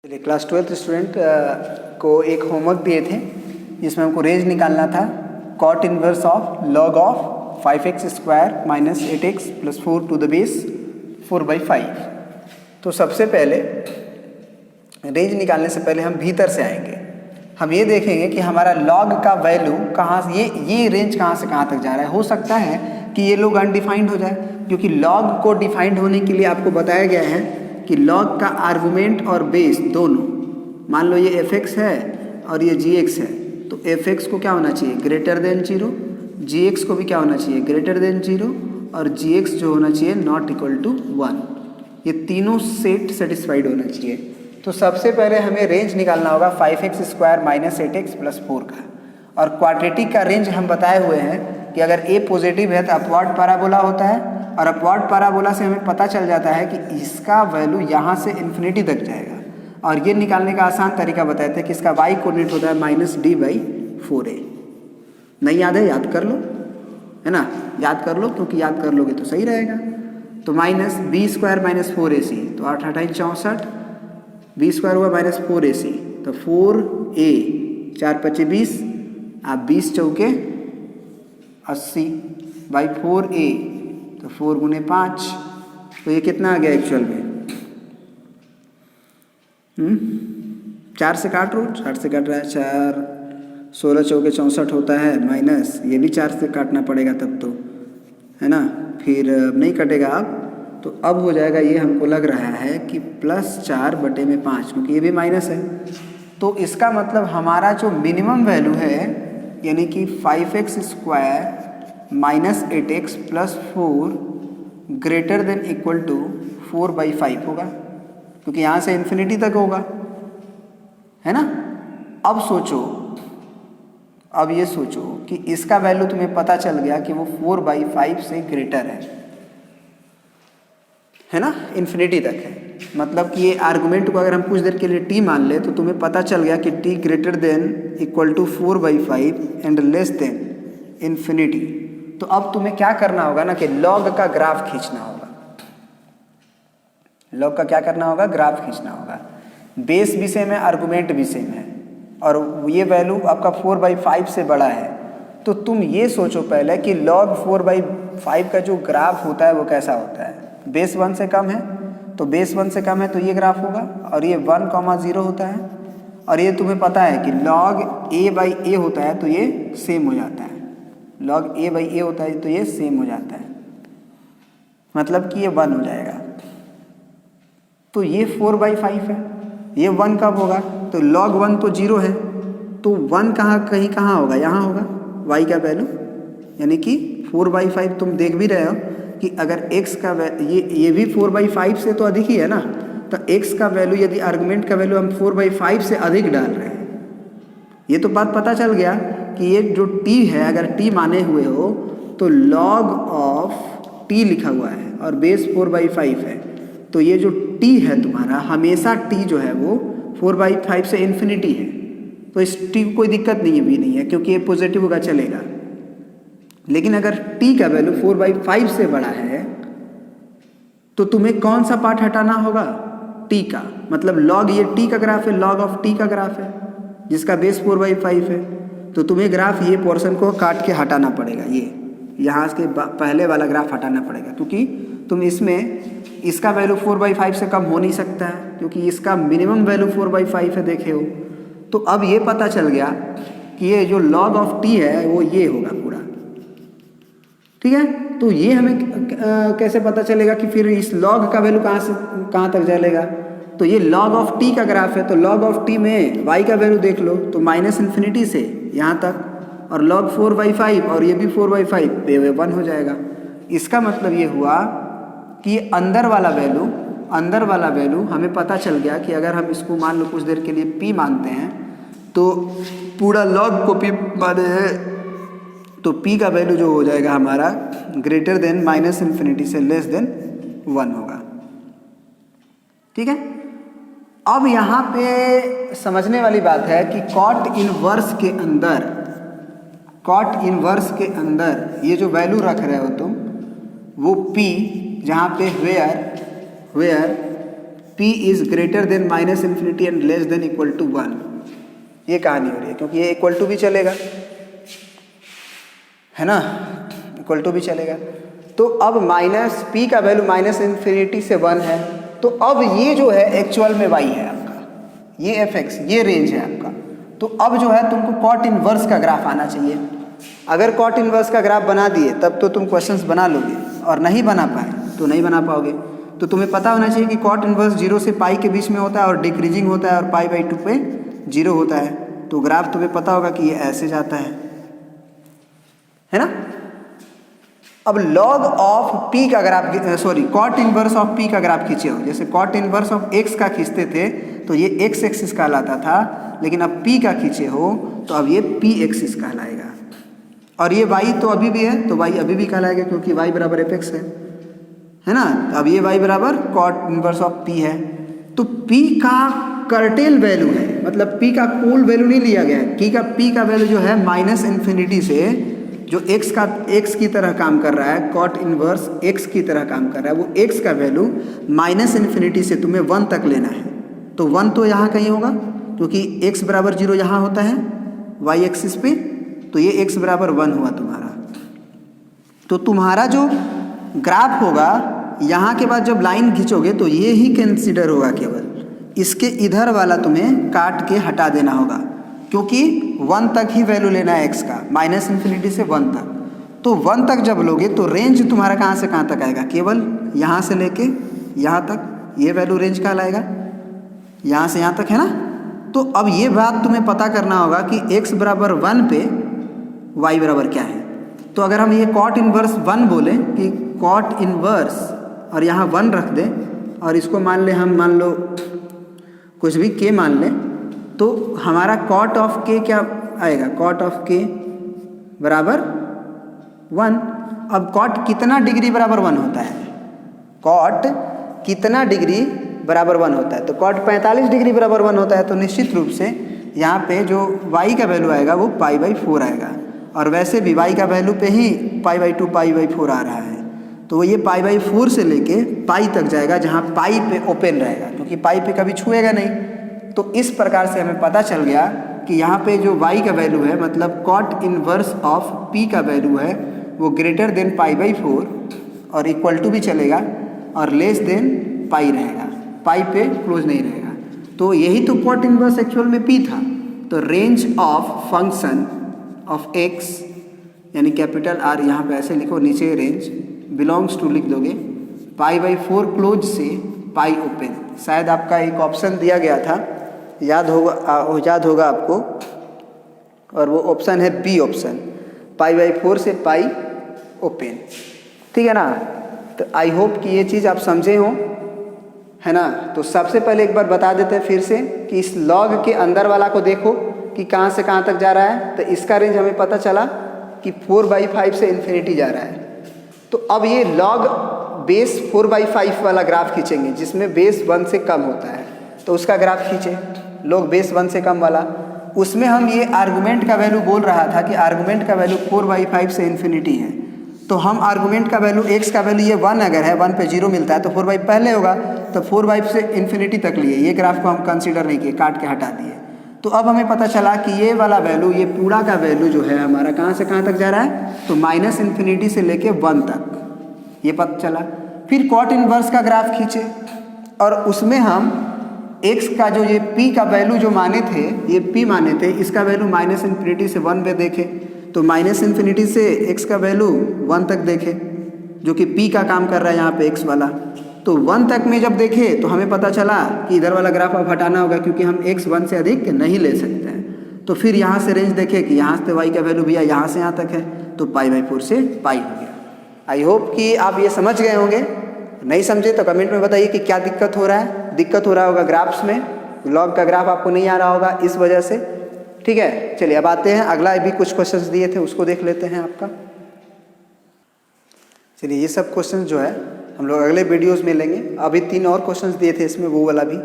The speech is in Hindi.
चलिए क्लास 12th स्टूडेंट को एक होमवर्क दिए थे जिसमें हमको रेंज निकालना था cot inverse of log of 5x square minus 8x plus 4 to the base 4/5। तो सबसे पहले रेंज निकालने से पहले हम भीतर से आएंगे। हम ये देखेंगे कि हमारा लॉग का वैल्यू कहाँ से ये रेंज कहाँ से कहाँ तक जा रहा है। हो सकता है कि ये लोग अनडिफाइंड हो जाए, क्योंकि लॉग को डिफाइंड होने के लिए आपको बताया गया है कि लॉग का आर्गुमेंट और बेस दोनों, मान लो ये fx है और ये gx है, तो fx को क्या होना चाहिए ग्रेटर देन 0, gx को भी क्या होना चाहिए ग्रेटर देन 0 और gx जो होना चाहिए नॉट इक्वल टू 1। ये तीनों सेट सेटिस्फाइड होना चाहिए। तो सबसे पहले हमें रेंज निकालना होगा 5x square minus 8x plus 4 का। और क्वाड्रेटिक का रेंज हम बताए हुए हैं कि अगर a पॉजिटिव है तो अपवर्ड पैराबोला होता है, और अपवर्ड पैराबोला से हमें पता चल जाता है कि इसका वैल्यू यहाँ से इन्फिनिटी तक जाएगा। और ये निकालने का आसान तरीका बताते हैं कि इसका y कोऑर्डिनेट होता है -d/4a। नहीं याद है, याद कर लो, है ना, याद कर लो, क्योंकि याद कर लोगे तो सही रहेगा। तो minus b square minus 4ac, तो 8 8 64, b स्क्वायर हुआ माइनस 4ac, तो 4a 4 5 20, आप 20 चौके 80 बाई 4a, तो 4 गुने 5, तो ये कितना आ गया एक्चुअल में 4 से काट लो, 4 से काट रहा है 4, 16 चौके 64 होता है, माइनस ये भी 4 से काटना पड़ेगा तब तो, है ना, फिर नहीं कटेगा अब, तो अब हो जाएगा ये हमको लग रहा है कि +4/5, क्योंकि ये भी माइनस है। तो इसका मतलब हमारा जो मिनिमम वैल्यू है यानी कि 5x square minus 8x plus 4 greater than equal to 4/5 होगा, क्योंकि यहाँ से इन्फिनिटी तक होगा, है ना। अब सोचो, अब ये सोचो कि इसका वैल्यू तुम्हें पता चल गया कि वो 4/5 से ग्रेटर है ना, इन्फिनिटी तक है। मतलब कि ये आर्गुमेंट को अगर हम कुछ देर के लिए t मान ले तो तुम्हें पता चल गया कि t greater than equal to 4/5 and less than infinity. तो अब तुम्हें क्या करना होगा ना कि लॉग का ग्राफ खींचना होगा। लॉग का क्या करना होगा, ग्राफ खींचना होगा। बेस भी सेम है, आर्गुमेंट भी सेम है, और ये वैल्यू आपका 4/5 से बड़ा है। तो तुम ये सोचो पहले कि log 4/5 का जो ग्राफ होता है वो कैसा होता है। बेस 1 से कम है, तो बेस 1 से कम है तो ये ग्राफ होगा, और ये 1,0 होता है, और ये तुम्हें पता है कि log a/a होता है तो ये सेम हो जाता है, log a/a होता है तो ये सेम हो जाता है, मतलब कि ये 1 हो जाएगा। तो ये 4/5 है, ये 1 कब होगा, तो log 1 तो 0 है, तो 1 कहाँ होगा, यहाँ होगा y का वैल्यू, यानी कि 4/5। तुम देख भी रहे हो कि अगर x का ये भी 4/5 से तो अधिक ही है ना, तो x का वैल्यू यदि आर्गुमेंट का वैल्यू हम 4/5 से अधिक डाल रहे हैं, ये तो बात पता चल गया कि ये जो t है अगर t माने हुए हो तो log ऑफ t लिखा हुआ है और बेस 4/5 है, तो ये जो t है तुम्हारा हमेशा t जो है वो 4/5 से इन्फिनिटी है। तो इस t को कोई दिक्कत नहीं है, भी नहीं है, क्योंकि ये पॉजिटिव होगा चलेगा। लेकिन अगर t का वैल्यू 4/5 से बड़ा है तो तुम्हें कौन सा पार्ट हटाना होगा, t का, मतलब log ये t का ग्राफ है, log ऑफ t का ग्राफ है जिसका बेस 4/5 है, तो तुम्हें ग्राफ ये पोर्शन को काट के हटाना पड़ेगा, ये यहाँ के पहले वाला ग्राफ हटाना पड़ेगा, क्योंकि तुम इसमें इसका वैल्यू 4/5 से कम हो नहीं सकता है, क्योंकि इसका मिनिमम वैल्यू 4/5 है, देखे हो। तो अब ये पता चल गया कि ये जो log ऑफ t है वो ये होगा पूरा, ठीक है। तो ये हमें कैसे पता चलेगा कि फिर इस log का वैल्यू कहाँ से कहाँ तक चलेगा, तो ये log ऑफ t का ग्राफ है, तो log ऑफ t में y का वैल्यू देख लो, तो -इन्फिनिटी से यहाँ तक, और log 4/5 और ये भी 4/5 पे 1 हो जाएगा। इसका मतलब ये हुआ कि अंदर वाला वैल्यू हमें पता चल गया कि अगर हम इसको मान लो कुछ देर के लिए p मानते हैं, तो पूरा log को p माने हैं, तो p का वैल्यू जो हो जाएगा हमारा ग्रेटर देन -इन्फिनिटी से लेस देन 1 होगा, ठीक है। अब यहाँ पे समझने वाली बात है कि कॉट इनवर्स के अंदर ये जो वैल्यू रख रहे हो तुम, वो p, जहाँ पे where p is greater than minus infinity and less than equal to 1, ये कहानी हो रही है, क्योंकि ये इक्वल टू भी चलेगा, है ना, इक्वल टू भी चलेगा। तो अब माइनस p का वैल्यू माइनस इन्फिनिटी से 1 है, तो अब ये जो है एक्चुअल में y है आपका, ये fx, ये रेंज है आपका। तो अब जो है तुमको कॉट इनवर्स का ग्राफ आना चाहिए। अगर कॉट इनवर्स का ग्राफ बना दिए तब तो तुम क्वेश्चंस बना लोगे, और नहीं बना पाए तो नहीं बना पाओगे। तो तुम्हें पता होना चाहिए कि कॉट इनवर्स 0 से पाई के बीच में होता है और डिक्रीजिंग होता है और पाई बाई 2 पे 0 होता है। तो ग्राफ तुम्हें पता होगा कि ये ऐसे जाता है ना। अब लॉग ऑफ p का graph, sorry cot inverse of p का ग्राफ खींचे हो, जैसे कॉट इनवर्स ऑफ x का खींचते थे तो ये x एक्सिस कहलाता था, लेकिन अब p का खींचे हो तो अब ये p एक्सिस कहलाएगा। और ये y तो अभी भी है, तो y अभी भी कहलाएगा क्योंकि y बराबर fx है ना। तो अब ये y बराबर कॉट इनवर्स ऑफ p है। तो p का कर्टेल वैल्यू है, मतलब p का कोल वैल्यू नहीं लिया गया है, p का वैल्यू जो है माइनस इन्फिनिटी से जो x की तरह काम कर रहा है, कॉट इनवर्स x की तरह काम कर रहा है, वो x का वैल्यू माइनस इन्फिनिटी से तुम्हें 1 तक लेना है। तो 1 तो यहाँ कहीं होगा क्योंकि x बराबर 0 यहाँ होता है y एक्सिस पे, तो ये x बराबर 1 हुआ तुम्हारा। तो तुम्हारा जो ग्राफ होगा यहाँ के बाद जब लाइन खींचोगे तो ये ही कंसिडर होगा, केवल इसके इधर वाला तुम्हें काट के हटा देना होगा, क्योंकि 1 तक ही वैल्यू लेना है x का, माइनस इन्फिनिटी से 1 तक। तो 1 तक जब लोगे तो रेंज तुम्हारा कहाँ से कहाँ तक आएगा, केवल यहाँ से लेके यहाँ तक, ये वैल्यू रेंज का लाएगा, यहाँ से यहाँ तक, है ना। तो अब ये बात तुम्हें पता करना होगा कि x बराबर 1 पे y बराबर क्या है। तो अगर हम ये कॉट इनवर्स 1 बोले कि कॉट इनवर्स और यहाँ 1 रख दें और इसको मान ले, हम मान लो कुछ भी k मान लें, तो हमारा कॉट ऑफ k क्या आएगा, कॉट ऑफ k बराबर 1। अब कॉट कितना डिग्री बराबर 1 होता है, कॉट कितना डिग्री बराबर 1 होता है, तो कॉट 45 डिग्री बराबर 1 होता है। तो निश्चित रूप से यहाँ पे जो y का वैल्यू आएगा वो पाई बाई 4 आएगा, और वैसे भी y का वैल्यू पे ही पाई बाई 2 पाई बाई 4 आ रहा है। तो ये पाई बाई 4 से लेके पाई तक जाएगा, जहाँ पाई पे ओपन रहेगा, क्योंकि पाई पे कभी छुएगा नहीं। तो इस प्रकार से हमें पता चल गया कि यहाँ पे जो y का वैल्यू है, मतलब कॉट इनवर्स ऑफ p का वैल्यू है, वो ग्रेटर देन पाई बाई 4 और इक्वल टू भी चलेगा और लेस देन पाई रहेगा, पाई पे क्लोज नहीं रहेगा। तो यही तो कॉट इनवर्स एक्चुअल में p था। तो range of function of x यानी कैपिटल R, यहाँ पे ऐसे लिखो, नीचे रेंज बिलोंग्स टू लिख दोगे पाई बाई 4 क्लोज से पाई ओपन। शायद आपका एक ऑप्शन दिया गया था, याद होगा आपको, और वो ऑप्शन है बी ऑप्शन, पाई बाई 4 से पाई ओपन, ठीक है ना। तो आई होप कि ये चीज़ आप समझे हो, है ना। तो सबसे पहले एक बार बता देते हैं फिर से कि इस लॉग के अंदर वाला को देखो कि कहाँ से कहाँ तक जा रहा है। तो इसका रेंज हमें पता चला कि 4/5 से इन्फिनिटी जा रहा है। तो अब ये लॉग बेस 4/5 वाला ग्राफ खींचेंगे, जिसमें बेस 1 से कम होता है, तो उसका ग्राफ खींचे, लॉग बेस 1 से कम वाला। उसमें हम ये आर्गुमेंट का वैल्यू बोल रहा था कि आर्गुमेंट का वैल्यू 4/5 से इन्फिनिटी है। तो हम आर्गुमेंट का वैल्यू x का वैल्यू ये 1 अगर है, 1 पे 0 मिलता है, तो 4/5 पहले होगा, तो 4/5 से इन्फिनिटी तक लिए, ये ग्राफ को हम कंसीडर नहीं किए, काट के हटा दिए। तो अब हमें पता चला कि ये वाला वैल्यू, ये पूरा का वैल्यू जो है हमारा कहाँ से कहाँ तक जा रहा है, तो माइनस इन्फिनिटी से लेके 1 तक, ये पता चला। फिर कॉट इनवर्स का ग्राफ खींचे और उसमें हम x का जो ये p का वैल्यू जो माने थे, ये p माने थे, इसका वैल्यू माइनस इन्फिनिटी से 1 पे देखे, तो माइनस इन्फिनिटी से x का वैल्यू 1 तक देखे, जो कि p का काम कर रहा है यहाँ पे x वाला। तो 1 तक में जब देखे तो हमें पता चला कि इधर वाला ग्राफ अब हटाना होगा, क्योंकि हम x 1 से अधिक नहीं ले सकते हैं। तो फिर यहाँ से रेंज देखे कि यहाँ से y का वैल्यू भैया यहाँ से यहाँ तक है, तो पाई बाई 4 से पाई हो गया। आई होप कि आप ये समझ गए होंगे। नहीं समझे तो कमेंट में बताइए कि क्या दिक्कत हो रहा है। दिक्कत हो रहा होगा ग्राफ्स में, लॉग का ग्राफ आपको नहीं आ रहा होगा इस वजह से, ठीक है। चलिए अब आते हैं, अगला भी कुछ क्वेश्चंस दिए थे उसको देख लेते हैं आपका। चलिए ये सब क्वेश्चंस जो है हम लोग अगले वीडियोस में लेंगे। अभी 3 और क्वेश्चंस दिए थे इसमें, वो वाला भी